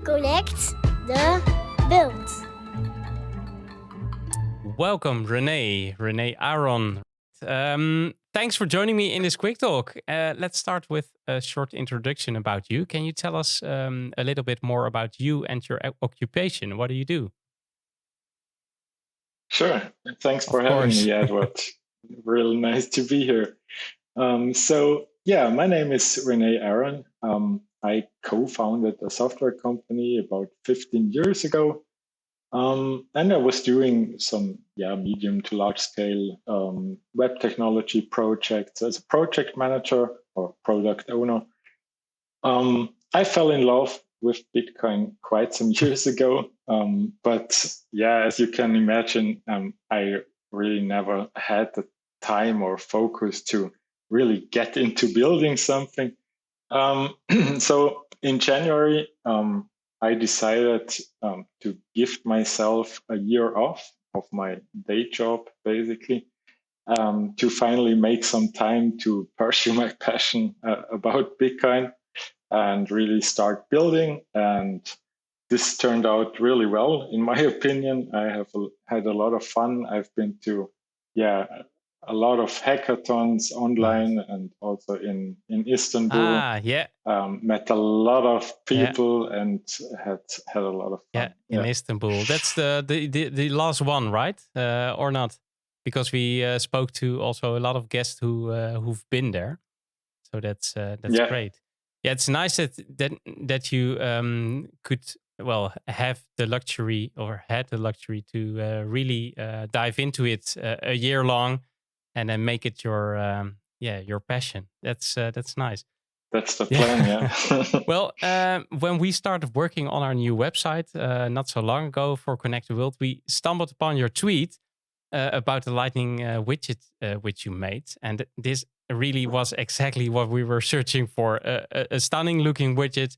Connect the build. Welcome, René Aaron. Thanks for joining me in this quick talk. Let's start with a short introduction about you. Can you tell us a little bit more about you and your occupation? What do you do? Sure. Thanks for Of having course. me, Edward. Really nice to be here. My name is René Aaron. I co-founded a software company about 15 years ago. And I was doing some medium to large scale web technology projects as a project manager or product owner. I fell in love with Bitcoin quite some years ago. As you can imagine, I really never had the time or focus to really get into building something. So in January, I decided to gift myself a year off of my day job, basically, to finally make some time to pursue my passion about Bitcoin and really start building. And this turned out really well, in my opinion. I have had a lot of fun. I've been to, a lot of hackathons online and also in Istanbul. Met a lot of people and had a lot of fun. In Istanbul. That's the last one, right? Or not? Because we spoke to also a lot of guests who've been there. So that's great. Yeah, it's nice that you could have the luxury or had the luxury to really dive into it a year long, and then make it your passion. That's nice. That's the plan, yeah. Well, when we started working on our new website not so long ago for Connect the World, we stumbled upon your tweet about the Lightning widget which you made, and this really was exactly what we were searching for. A stunning looking widget,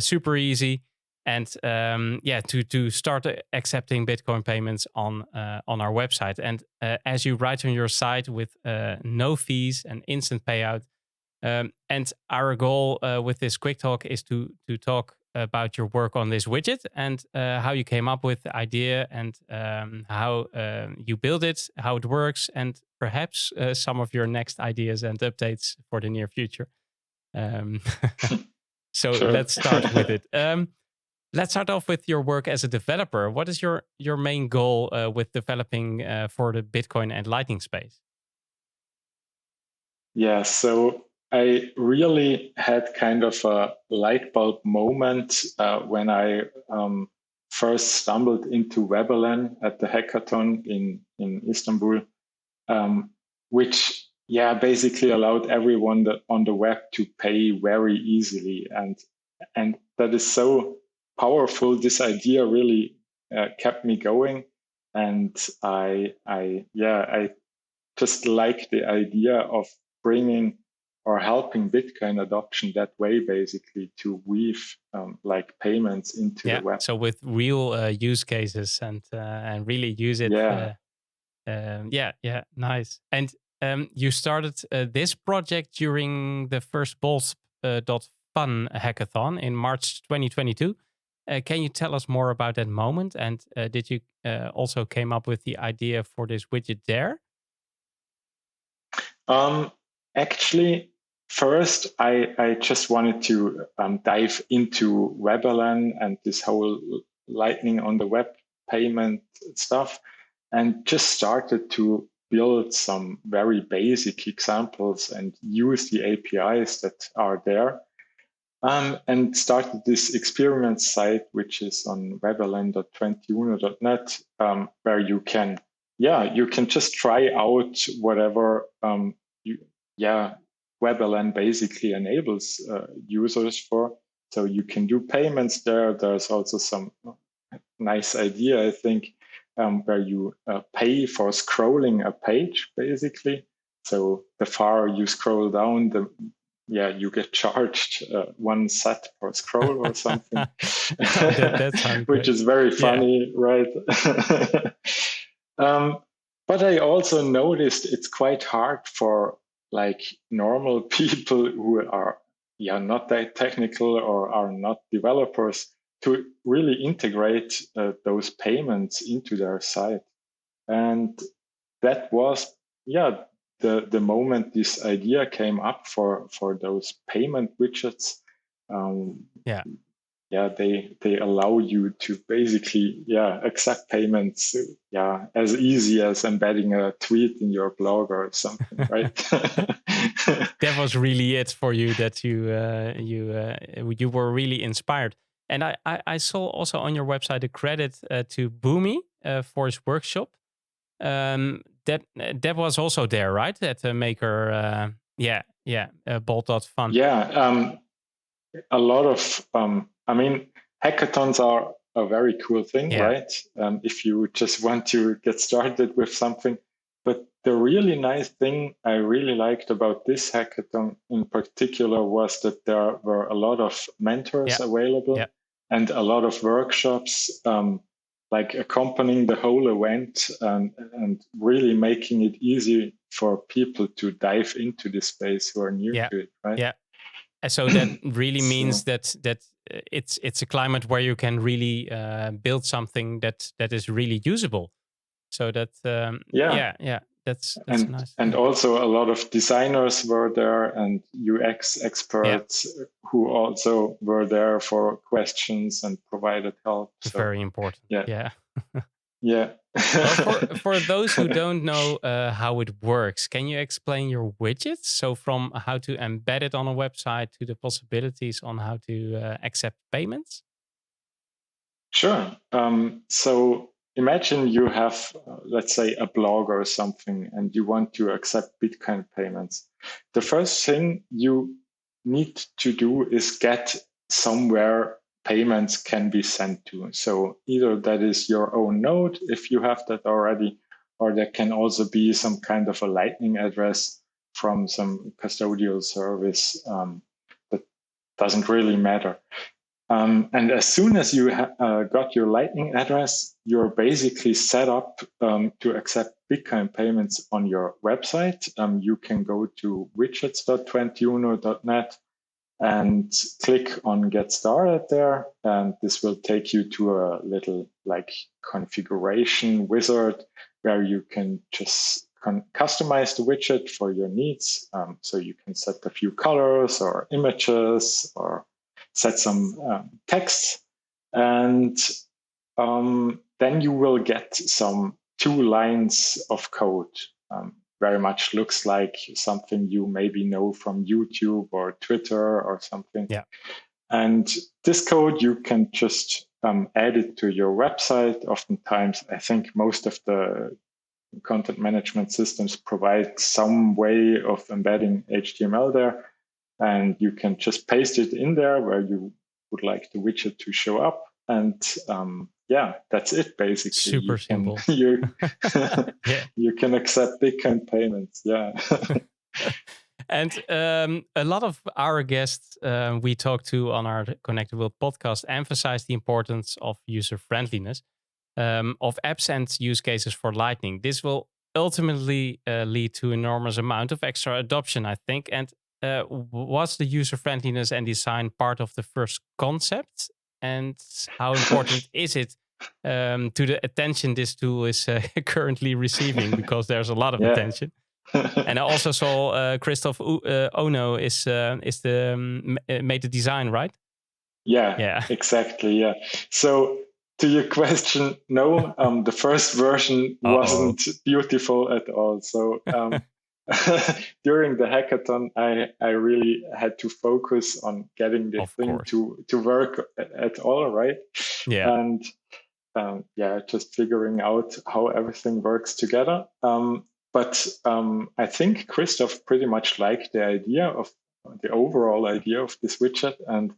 super easy, and to start accepting Bitcoin payments on our website. And as you write on your site, with no fees and instant payout. And our goal with this quick talk is to talk about your work on this widget and how you came up with the idea and how you build it, how it works, and perhaps some of your next ideas and updates for the near future. So Sure. Let's start with it. Let's start off with your work as a developer. What is your main goal with developing for the Bitcoin and Lightning space? Yeah, so I really had kind of a light bulb moment when I first stumbled into WebLN at the hackathon in Istanbul, which basically allowed everyone on the web to pay very easily, and that is so powerful. This idea really kept me going, and I just like the idea of bringing or helping Bitcoin adoption that way, basically, to weave like payments into the web. So with real use cases and really use it. Nice. And you started this project during the first BOLT.FUN hackathon in March 2022. Can you tell us more about that moment? And did you also came up with the idea for this widget there? Actually, first, I just wanted to dive into WebLN and this whole Lightning on the web payment stuff, and just started to build some very basic examples and use the APIs that are there. And started this experiment site, which is on webln.21.net, where you can just try out whatever WebLN basically enables users for. So you can do payments there. There's also some nice idea, I think, where you pay for scrolling a page, basically. So the farther you scroll down, you get charged one set per scroll or something. That which is very funny, right? But I also noticed it's quite hard for like normal people who are not that technical or are not developers to really integrate those payments into their site. And that was, the moment this idea came up for those payment widgets. They allow you to basically accept payments as easy as embedding a tweet in your blog or something, right? That was really it for you, that you were really inspired. And I saw also on your website a credit to Boomy for his workshop. That was also there, right? At the maker, BOLT.FUN. A lot of, hackathons are a very cool thing, right? If you just want to get started with something. But the really nice thing I really liked about this hackathon in particular was that there were a lot of mentors available and a lot of workshops, like accompanying the whole event and really making it easy for people to dive into this space who are new to it, right? Yeah. So that really means that it's a climate where you can really build something that is really usable. So that that's nice. And also a lot of designers were there and UX experts who also were there for questions and provided help. So, very important. Yeah. Yeah. Well, for those who don't know how it works, can you explain your widgets? So from how to embed it on a website to the possibilities on how to accept payments? Sure. So imagine you have, let's say, a blog or something, and you want to accept Bitcoin payments. The first thing you need to do is get somewhere payments can be sent to. So either that is your own node, if you have that already, or there can also be some kind of a Lightning address from some custodial service. That doesn't really matter. And as soon as you got your Lightning address, you're basically set up to accept Bitcoin payments on your website. You can go to widgets.21.net and click on Get Started there. And this will take you to a little configuration wizard where you can just customize the widget for your needs. So you can set a few colors or images or set some text, and then you will get some 2 lines of code. Very much looks like something you maybe know from YouTube or Twitter or something. Yeah. And this code, you can just add it to your website. Oftentimes, I think most of the content management systems provide some way of embedding HTML there. And you can just paste it in there where you would like the widget to show up. And that's it, basically. Super simple. You can accept Bitcoin payments. Yeah. And a lot of our guests we talked to on our Connect the World podcast emphasize the importance of user-friendliness of apps and use cases for Lightning. This will ultimately lead to enormous amount of extra adoption, I think. And was the user-friendliness and design part of the first concept? And how important is it to the attention this tool is currently receiving? Because there's a lot of attention. And I also saw Christoph Ono made the design, right? Yeah, exactly. Yeah. So to your question, no, the first version wasn't beautiful at all. So during the hackathon, I really had to focus on getting the thing to work at all, right? Yeah. And just figuring out how everything works together. But I think Christoph pretty much liked the overall idea of this widget, and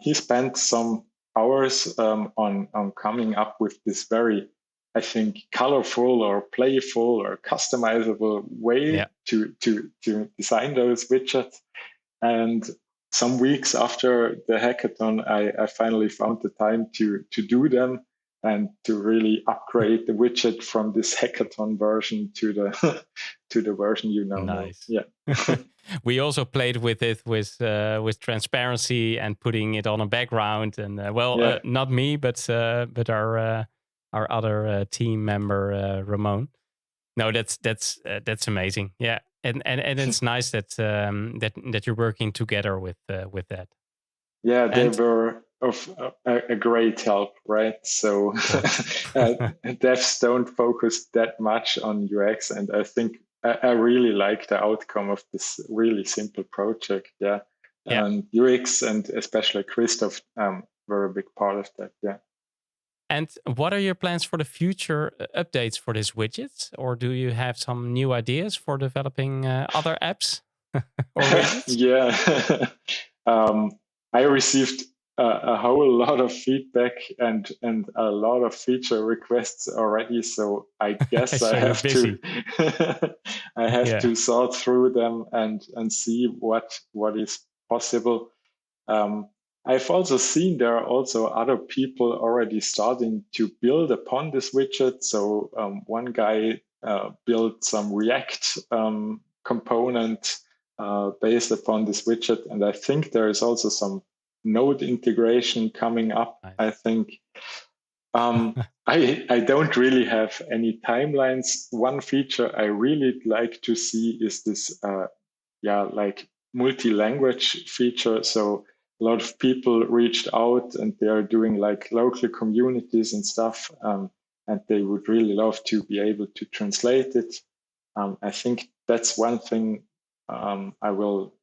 he spent some hours on coming up with this very, I think, colorful or playful or customizable way to design those widgets. And some weeks after the hackathon, I finally found the time to do them. and to really upgrade the widget from this hackathon version to the to the version you now know. Nice. Yeah. We also played with it with transparency and putting it on a background. And not me, but our other team member Ramon. No, that's amazing. Yeah, and it's nice that that you're working together with that. Yeah, they And were of a great help, right? So devs don't focus that much on UX, and I think I really like the outcome of this really simple project. Yeah, UX and especially Christoph were a big part of that. Yeah. And what are your plans for the future updates for this widget? Or do you have some new ideas for developing other apps or widgets? Yeah. I received a whole lot of feedback and a lot of feature requests already. So I guess So I you're have busy. to I have to sort through them and see what is possible. I've also seen there are also other people already starting to build upon this widget. So one guy built some React component based upon this widget. And I think there is also some node integration coming up. Nice. I think I don't really have any timelines. One feature I really like to see is this like multi-language feature. So a lot of people reached out and they are doing like local communities and stuff. And they would really love to be able to translate it. I think that's one thing I will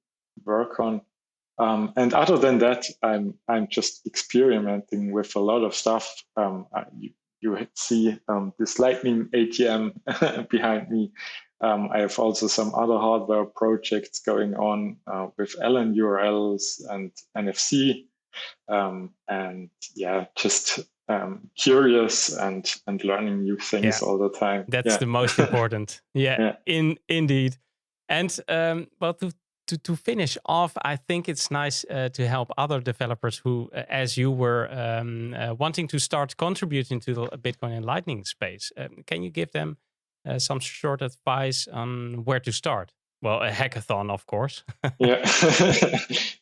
work on. And other than that, I'm just experimenting with a lot of stuff. You see this Lightning ATM behind me. I have also some other hardware projects going on with LNURLs and NFC. And yeah, just curious and learning new things all the time. That's the most important. Indeed. And to finish off, I think it's nice to help other developers who, as you were, wanting to start contributing to the Bitcoin and Lightning space. Can you give them some short advice on where to start? Well, a hackathon, of course. Yeah,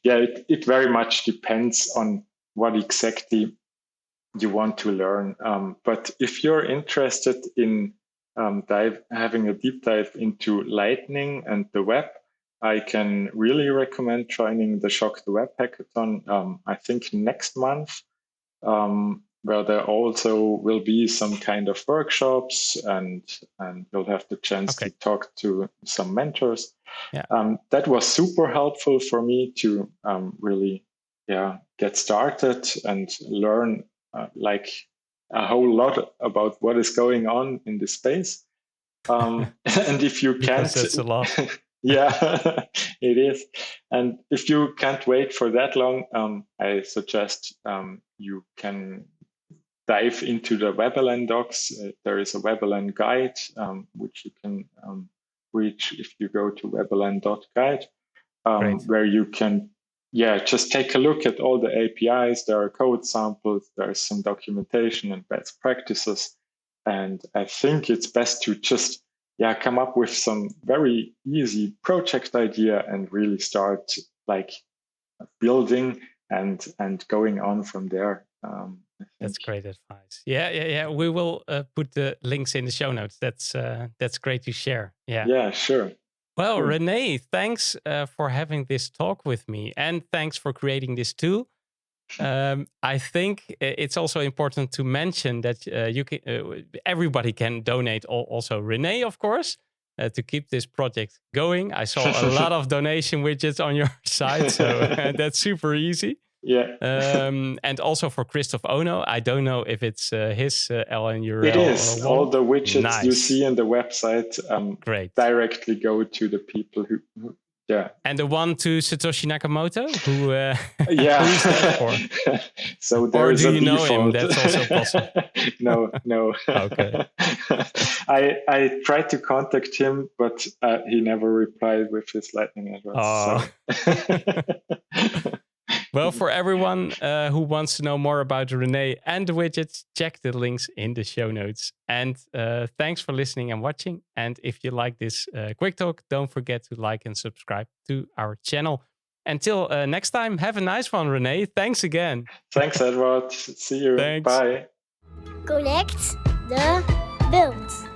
it very much depends on what exactly you want to learn. But if you're interested in having a deep dive into Lightning and the web, I can really recommend joining the Shock the Web Hackathon, I think next month, where there also will be some kind of workshops and you'll have the chance to talk to some mentors. That was super helpful for me to really get started and learn like a whole lot about what is going on in this space. And if you can't, that's a lot. Yeah, it is. And if you can't wait for that long, I suggest you can dive into the WebLN docs. There is a WebLN guide, which you can reach if you go to webLN.guide, where you can just take a look at all the APIs. There are code samples, there's some documentation and best practices. And I think it's best to just come up with some very easy project idea and really start like building and going on from there. That's great advice. Yeah. We will put the links in the show notes. That's great to share. Yeah, sure. Well, cool. René, thanks for having this talk with me, and thanks for creating this tool. I think it's also important to mention that everybody can donate. Also, René, of course, to keep this project going. I saw a lot of donation widgets on your site, so that's super easy. Yeah. And also for Christoph Ono, I don't know if it's his LNURL. It is. All the widgets you see in the website great. Directly go to the people who And the one to Satoshi Nakamoto, who yeah, who's that for? So there is a default. Know him? That's also possible. No. Okay. I tried to contact him, but he never replied with his Lightning address. Oh. So. Well, for everyone who wants to know more about René and the widgets, check the links in the show notes. And thanks for listening and watching. And if you like this quick talk, don't forget to like and subscribe to our channel. Until next time, have a nice one, René. Thanks again. Thanks, Edward. See you. Thanks. Bye. Collect the BOLT.